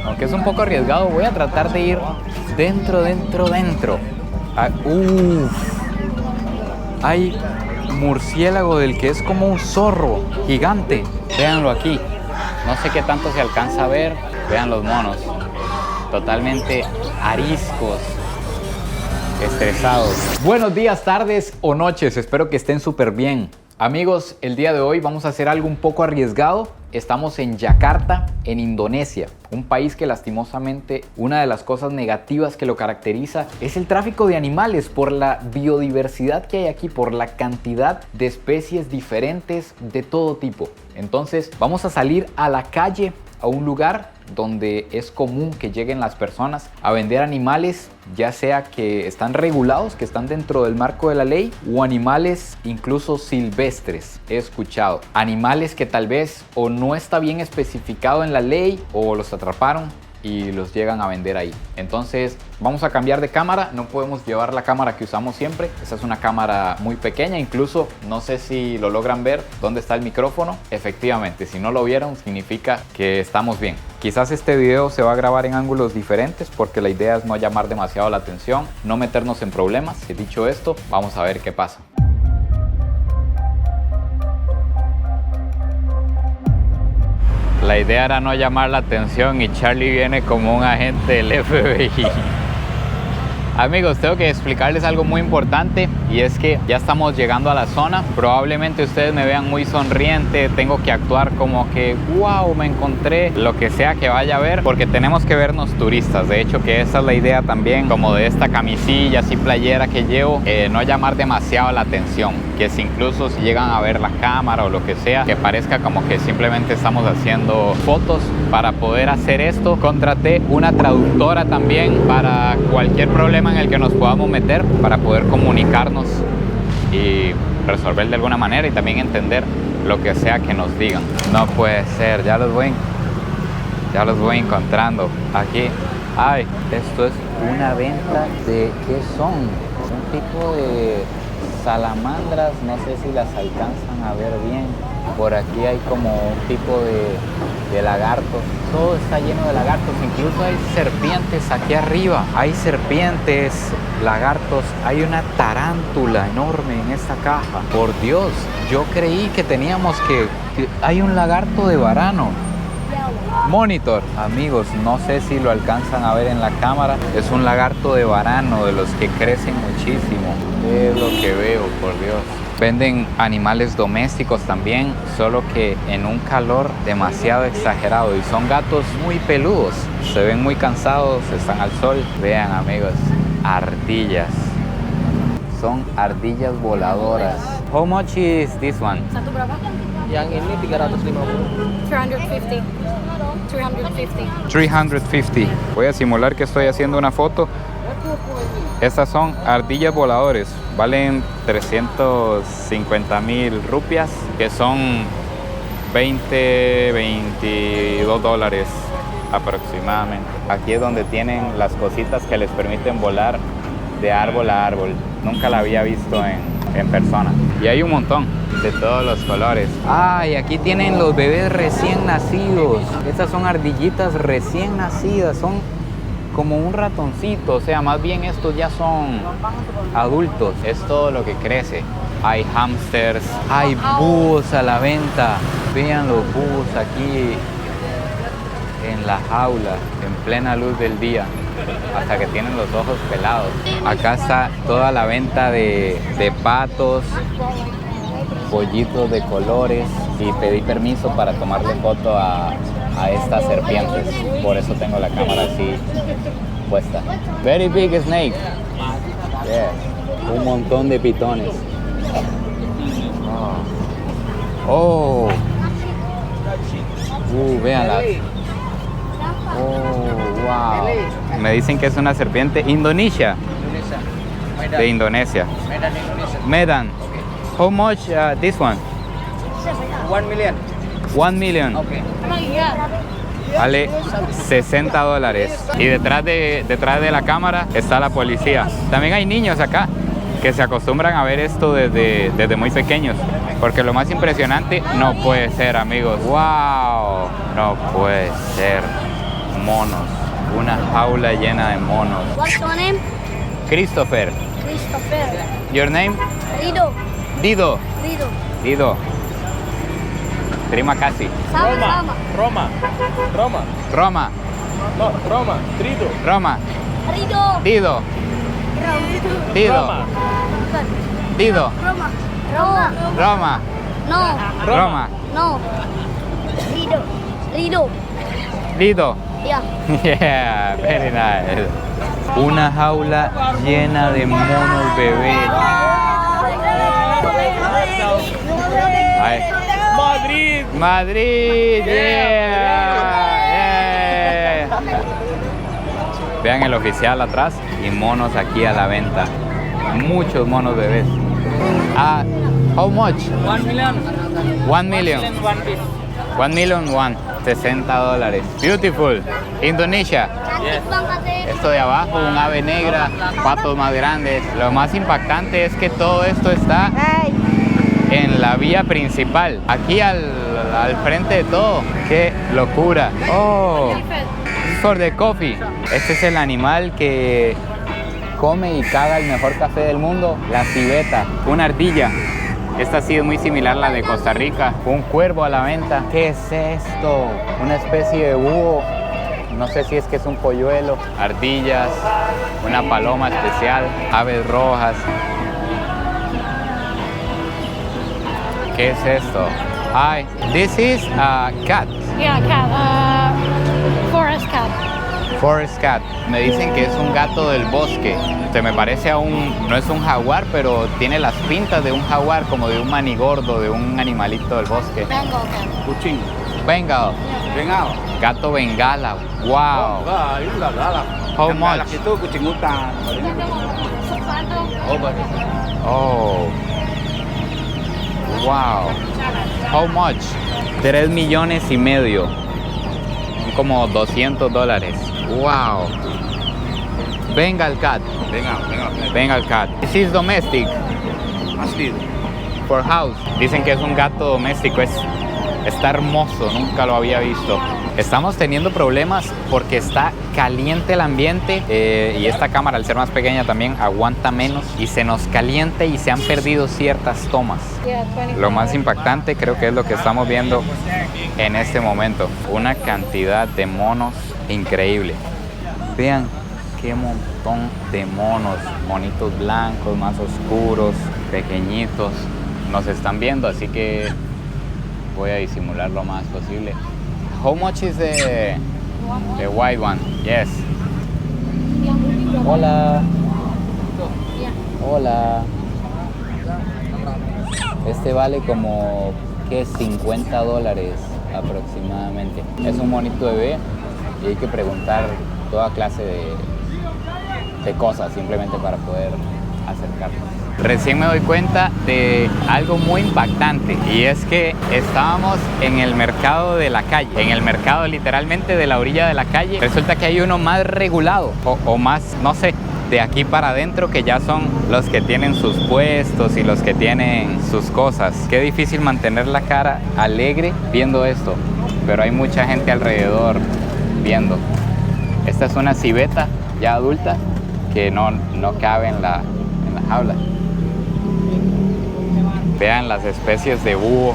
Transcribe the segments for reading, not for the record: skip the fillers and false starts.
Aunque es un poco arriesgado, voy a tratar de ir dentro. Hay murciélago del que es como un zorro gigante. Véanlo aquí. No sé qué tanto se alcanza a ver. Vean los monos. Totalmente ariscos. Estresados. Buenos días, tardes o noches. Espero que estén súper bien. Amigos, el día de hoy vamos a hacer algo un poco arriesgado. Estamos en Yakarta, en Indonesia, un país que lastimosamente una de las cosas negativas que lo caracteriza es el tráfico de animales por la biodiversidad que hay aquí, por la cantidad de especies diferentes de todo tipo. Entonces vamos a salir a la calle, a un lugar donde es común que lleguen las personas a vender animales, ya sea que están regulados, que están dentro del marco de la ley, o animales incluso silvestres. He escuchado animales que tal vez o no está bien especificado en la ley o los atraparon y los llegan a vender ahí. Entonces vamos a cambiar de cámara. No podemos llevar la cámara que usamos siempre. Esa es una cámara muy pequeña. Incluso no sé si lo logran ver dónde está el micrófono. Efectivamente, si no lo vieron significa que estamos bien. Quizás este video se va a grabar en ángulos diferentes porque la idea es no llamar demasiado la atención, no meternos en problemas. Dicho esto, vamos a ver qué pasa. La idea era no llamar la atención y Charlie viene como un agente del FBI. Amigos, tengo que explicarles algo muy importante y es que ya estamos llegando a la zona. Probablemente ustedes me vean muy sonriente, tengo que actuar como que wow, me encontré lo que sea que vaya a ver, porque tenemos que vernos turistas. De hecho, que esa es la idea también, como de esta camisilla así playera que llevo, no llamar demasiado la atención, que si incluso si llegan a ver la cámara o lo que sea, que parezca como que simplemente estamos haciendo fotos. Para poder hacer esto, contraté una traductora también para cualquier problema en el que nos podamos meter, para poder comunicarnos y resolver de alguna manera y también entender lo que sea que nos digan. No puede ser, ya los voy encontrando aquí. Ay, esto es una venta de, ¿qué son? Un tipo de salamandras, no sé si las alcanzan a ver bien. Por aquí hay como un tipo de lagartos. Todo está lleno de lagartos, incluso hay serpientes aquí arriba. Hay serpientes, lagartos, hay una tarántula enorme en esta caja. Por Dios, yo creí que teníamos que hay un lagarto de varano. Monitor, amigos, no sé si lo alcanzan a ver en la cámara. Es un lagarto de varano, de los que crecen muchísimo. Es lo que veo, por Dios. Venden animales domésticos también, solo que en un calor demasiado exagerado. Y son gatos muy peludos, se ven muy cansados, están al sol. Vean, amigos, ardillas. Son ardillas voladoras. How much is this one? Satu berapa? Yang ini 350. 350. 350. 350. Voy a simular que estoy haciendo una foto. Estas son ardillas voladores, valen 350,000 rupias, que son 22 dólares aproximadamente. Aquí es donde tienen las cositas que les permiten volar de árbol a árbol. Nunca la había visto en persona. Y hay un montón de todos los colores. Y aquí tienen los bebés recién nacidos. Estas son ardillitas recién nacidas, son como un ratoncito, o sea, más bien estos ya son adultos. Es todo lo que crece. Hay hámsters, hay búhos a la venta. Vean los búhos aquí en la jaula, en plena luz del día, hasta que tienen los ojos pelados. Acá está toda la venta de patos, pollitos de colores, y pedí permiso para tomarle foto a estas serpientes, por eso tengo la cámara así puesta. Very big snake. Yeah. Un montón de pitones. Oh. Véanlas. Oh, wow. Me dicen que es una serpiente Indonesia. De Indonesia. Medan. How much this one? 1 million. 1 million. Okay. Vale 60 dólares. Y detrás de la cámara está la policía. También hay niños acá que se acostumbran a ver esto desde muy pequeños. Porque lo más impresionante, no puede ser, amigos. ¡Wow! No puede ser. monos. Una jaula llena de monos. What's your name? Christopher. Christopher. Your name? Rido. Dido. Rido. Dido. Terima kasih. Sama-sama. Roma. Roma. Roma. No, Roma. Trido. Roma. Rido. Dido. Dido. Roma. Bukan. Dido. Roma. Roma. Roma. No. Roma. No. Rido. Rido. Dido. Ya. Yeah, very nice. Una jaula llena de monos bebés. Ay. Madrid. Madrid, yeah. Vean el oficial atrás y monos aquí a la venta. Muchos monos bebés. How much? 1 million. 1 million. 1 piece. 1 million, $60. Beautiful. Indonesia. Cantik banget deh. Esto de abajo, un ave negra, patos más grandes. Lo más impactante es que todo esto está en la vía principal, aquí al frente de todo. ¡Qué locura! ¡Oh! For the coffee. Este es el animal que come y caga el mejor café del mundo, la civeta, una ardilla. Esta sí es muy similar a la de Costa Rica. Un cuervo a la venta. ¿Qué es esto? Una especie de búho. No sé si es que es un polluelo. Ardillas, una paloma especial, aves rojas. ¿Qué es esto? Hi, this is a cat. Yeah, cat. Forest cat. Forest cat. Me dicen que es un gato del bosque. Se me parece a no es un jaguar, pero tiene las pintas de un jaguar, como de un manigordo, de un animalito del bosque. Bengal cat. Kucing. Bengal. Bengal. Gato bengala. Wow. Enggak, ini enggak galak. How Yang much? galak itu kucing hutan. Oh, bagus. Oh. Wow. How much? 3 millones y medio. Como $200. Wow. Bengal cat. Bengal. Bengal cat. This is domestic. Asli. For house. Dicen que es un gato doméstico. Está hermoso, nunca lo había visto. Estamos teniendo problemas porque está caliente el ambiente y esta cámara, al ser más pequeña, también aguanta menos y se nos calienta y se han perdido ciertas tomas. Lo más impactante creo que es lo que estamos viendo en este momento. Una cantidad de monos increíble. Vean qué montón de monos. Monitos blancos, más oscuros, pequeñitos. Nos están viendo, así que voy a disimular lo más posible. How much is the white one? Yes. Hola. Hola. Este vale como, ¿qué? $50 aproximadamente. Es un monito bebé y hay que preguntar toda clase de cosas simplemente para poder acercarnos. Recién me doy cuenta de algo muy impactante y es que estábamos en el mercado de la calle, en el mercado literalmente de la orilla de la calle. Resulta que hay uno más regulado o más, no sé, de aquí para adentro, que ya son los que tienen sus puestos y los que tienen sus cosas. Qué difícil mantener la cara alegre viendo esto, pero hay mucha gente alrededor viendo. Esta es una civeta ya adulta que no cabe en la jaula. Vean las especies de búho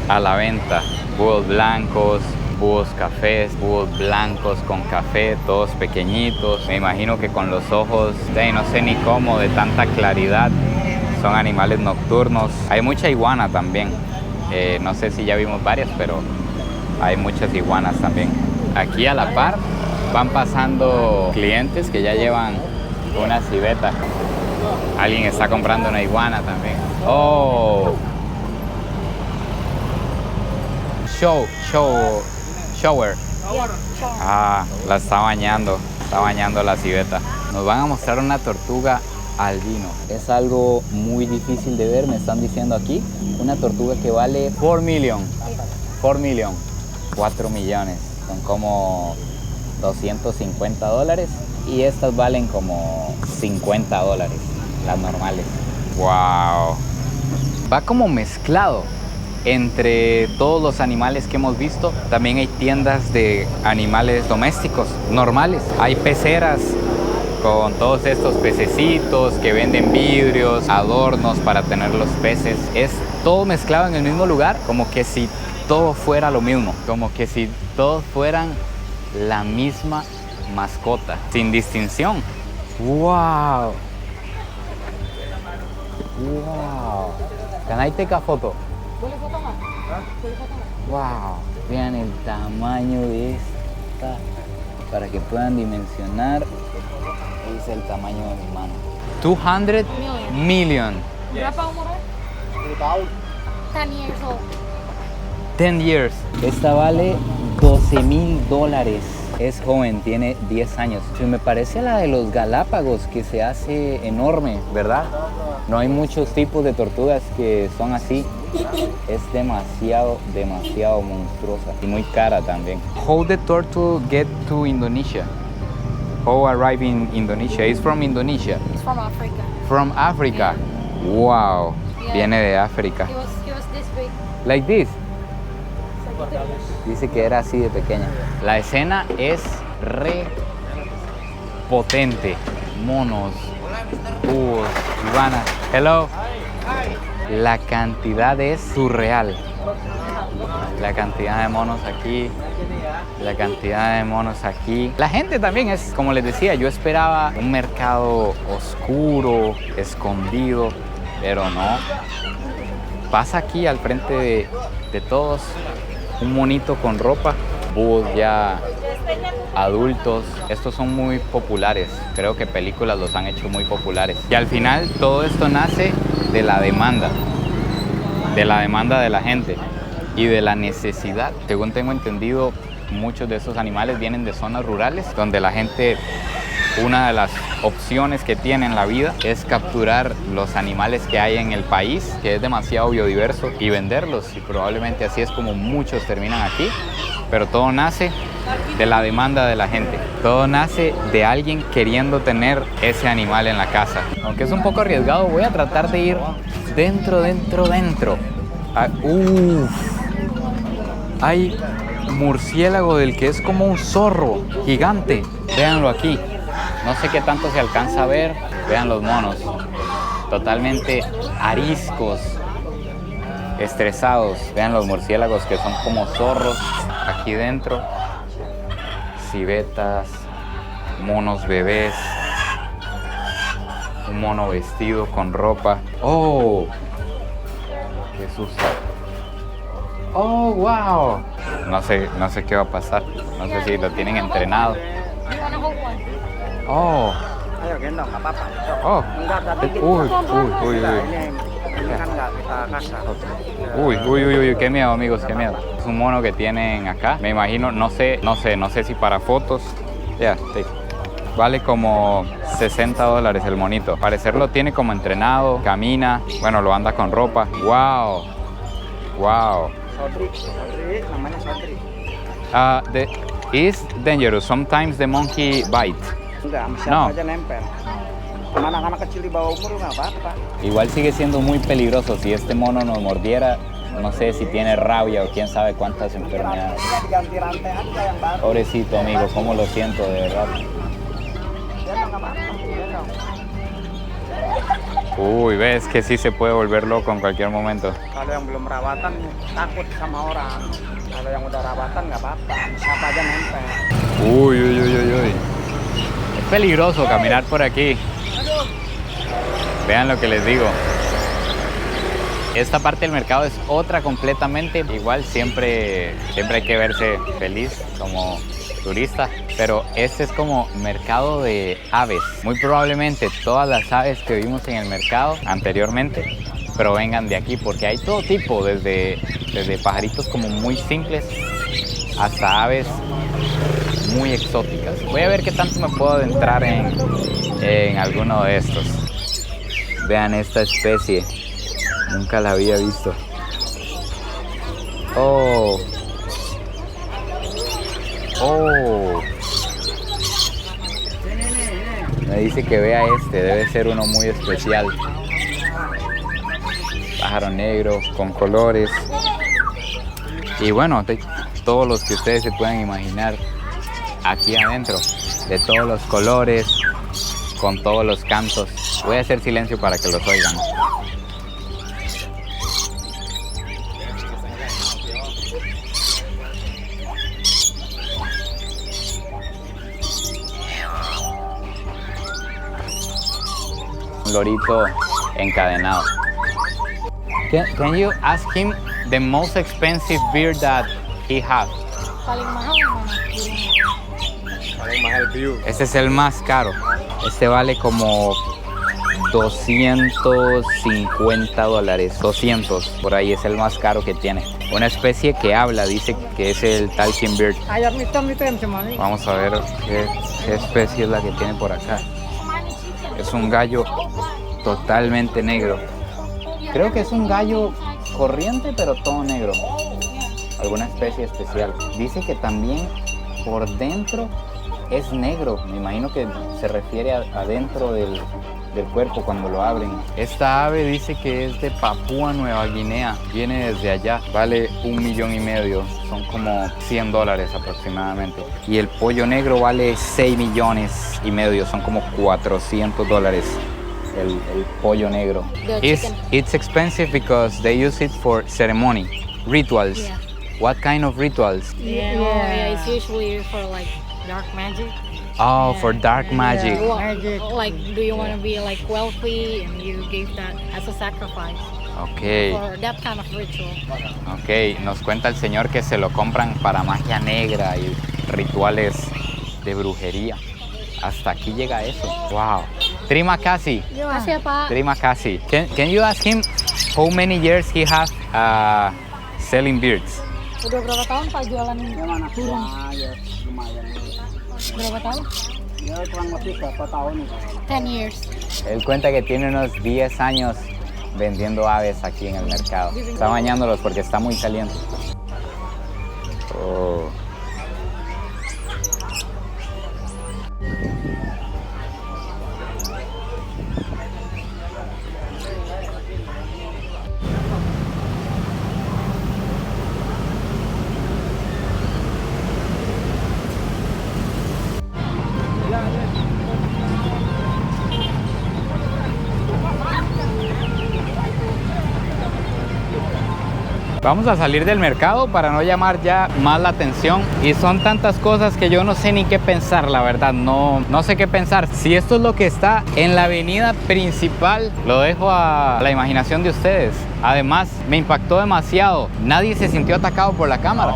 a la venta. Búhos blancos, búhos cafés, búhos blancos con café, todos pequeñitos. Me imagino que con los ojos, no sé ni cómo, de tanta claridad. Son animales nocturnos. Hay mucha iguana también. No sé si ya vimos varias, pero hay muchas iguanas también. Aquí a la par van pasando clientes que ya llevan una civeta. Alguien está comprando una iguana también. Oh. Shower. Ah, la está bañando la civeta. Nos van a mostrar una tortuga albino. Es algo muy difícil de ver, me están diciendo aquí. Una tortuga que vale 4 million. 4 million. 4 millones. Son como $250 y estas valen como $50, las normales. Wow. Va como mezclado. entre todos los animales que hemos visto, también hay tiendas de animales domésticos, normales. Hay peceras con todos estos pececitos que venden vidrios, adornos para tener los peces. Es todo mezclado en el mismo lugar, como que si todo fuera lo mismo, como que si todos fueran la misma mascota, sin distinción. ¡Wow! ¡Wow! Can I take a photo? ¡Wow! Vean el tamaño de esta, para que puedan dimensionar. Es el tamaño de mi mano. 200 million. Berapa umurnya? 10 years old. 10 years. Esta vale $12,000. Es joven, tiene 10 años. Se me parece a la de los Galápagos, que se hace enorme, ¿verdad? No hay muchos tipos de tortugas que son así. Es demasiado monstruosa y muy cara también. How the turtle get to Indonesia? How arrive in Indonesia? It's from Indonesia. It's from Africa. From Africa. Wow. Yeah. Viene de África. It was this big. Like this. Dice que era así de pequeña. La escena es re potente. Monos, búhos, iguanas. Hello. La cantidad es surreal. La cantidad de monos aquí. La cantidad de monos aquí. La gente también es, como les decía, yo esperaba un mercado oscuro, escondido, pero no. Pasa aquí al frente de todos un monito con ropa, búhos ya adultos. Estos son muy populares, creo que películas los han hecho muy populares. Y al final todo esto nace de la demanda de la gente y de la necesidad. Según tengo entendido, muchos de estos animales vienen de zonas rurales donde la gente, una de las opciones que tiene en la vida es capturar los animales que hay en el país, que es demasiado biodiverso, y venderlos, y probablemente así es como muchos terminan aquí. Pero todo nace de la demanda de la gente, todo nace de alguien queriendo tener ese animal en la casa. Aunque es un poco arriesgado, voy a tratar de ir dentro. Hay murciélago del que es como un zorro gigante. Véanlo aquí. No sé qué tanto se alcanza a ver. Vean los monos. Totalmente ariscos, estresados. Vean los murciélagos que son como zorros. Aquí dentro, civetas, monos bebés, un mono vestido con ropa. ¡Oh! ¡Qué susto! ¡Oh, wow! No sé qué va a pasar. No sé si lo tienen entrenado. You wanna hold one? ¡Oh! Ayo gendong, nggak apa-apa. Sok. ¡Oh! Enggak, tapi Uy. ini kan nggak kita kasar. Uy, qué miedo, amigos, qué miedo. Es un mono que tienen acá. Me imagino, no sé si para fotos. Ya, sí. Vale como $60 el monito. Al parecer lo tiene como entrenado, camina, bueno, lo anda con ropa. ¡Wow! ¡Wow! Sodri, namanya Sodri. Is dangerous. Sometimes the monkey bite. Enggak, sama siapa No. aja nempel. Sama anak-anak kecil di bawah umur nggak apa-apa. Igual sigue siendo muy peligroso. Si este mono nos mordiera, no sé si tiene rabia o quién sabe cuántas enfermedades. Diganti rantai aja yang baru. Pobrecito amigo, cómo lo siento de verdad. Gendong, nggak apa-apa. Gendong. Uy, ves que sí se puede volver loco en cualquier momento. Kalau yang belum rawatan takut sama orang. Kalau yang udah rawatan nggak apa-apa. Siapa aja nempel. Uy. Es peligroso caminar por aquí. Vean lo que les digo. Esta parte del mercado es otra completamente. Igual siempre hay que verse feliz como turista, pero este es como mercado de aves. Muy probablemente todas las aves que vimos en el mercado anteriormente provengan de aquí, porque hay todo tipo, desde pajaritos como muy simples hasta aves muy exóticas. Voy a ver qué tanto me puedo adentrar en alguno de estos. Vean esta especie, nunca la había visto. Oh. Me dice que vea este, debe ser uno muy especial. Pájaro negro, con colores. Y bueno, todos los que ustedes se puedan imaginar aquí adentro, de todos los colores, con todos los cantos. Voy a hacer silencio para que los oigan. Un lorito encadenado. Can you ask him the most expensive beer that he has? Paling mahal mana? Paling mahal view. Este es el más caro. Este vale como $250. 200, por ahí es el más caro que tiene. Una especie que habla, dice que es el talking bird. Ayam hitam itu yang macam mana? Vamos a ver qué especie es la que tiene por acá. Es un gallo totalmente negro. Creo que es un gallo corriente, pero todo negro. Alguna especie especial. Dice que también por dentro es negro. Me imagino que se refiere adentro del cuerpo cuando lo abren. Esta ave dice que es de Papúa Nueva Guinea. Viene desde allá. Vale $1,5 millones. Son como $100 aproximadamente. Y el pollo negro vale $6,5 millones. Son como $400. El pollo negro. It's expensive because they use it for ceremony, rituals. Yeah. What kind of rituals? Yeah, it's usually for like dark magic. Oh, for dark magic. Like, do you want to be like wealthy and you give that as a sacrifice Okay, for that kind of ritual? okay. Nos cuenta el señor que se lo compran para magia negra y rituales de brujería. Hasta aquí llega eso. Wow. Terima kasih. Kasih ya, Pak. Terima kasih. Can you ask him how many years he has selling beards? Udah berapa tahun Pak jualan burung? Ya lumayan. Berapa tahun? Ya kurang lebih berapa tahun nih? 10 years. Él cuenta que tiene unos 10 años vendiendo aves aquí en el mercado. Está bañándolos porque está muy caliente. Oh. Vamos a salir del mercado para no llamar ya más la atención, y son tantas cosas que yo no sé ni qué pensar, la verdad, no sé qué pensar. Si esto es lo que está en la avenida principal, lo dejo a la imaginación de ustedes. Además, me impactó demasiado. Nadie se sintió atacado por la cámara.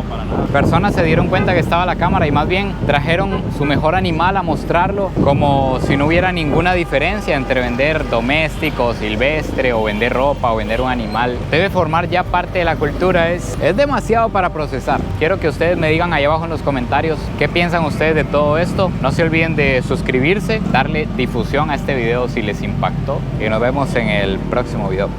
Personas se dieron cuenta que estaba la cámara y más bien trajeron su mejor animal a mostrarlo, como si no hubiera ninguna diferencia entre vender doméstico, silvestre, o vender ropa, o vender un animal. Debe formar ya parte de la cultura. Es demasiado para procesar. Quiero que ustedes me digan ahí abajo en los comentarios qué piensan ustedes de todo esto. No se olviden de suscribirse, darle difusión a este video si les impactó, y nos vemos en el próximo video.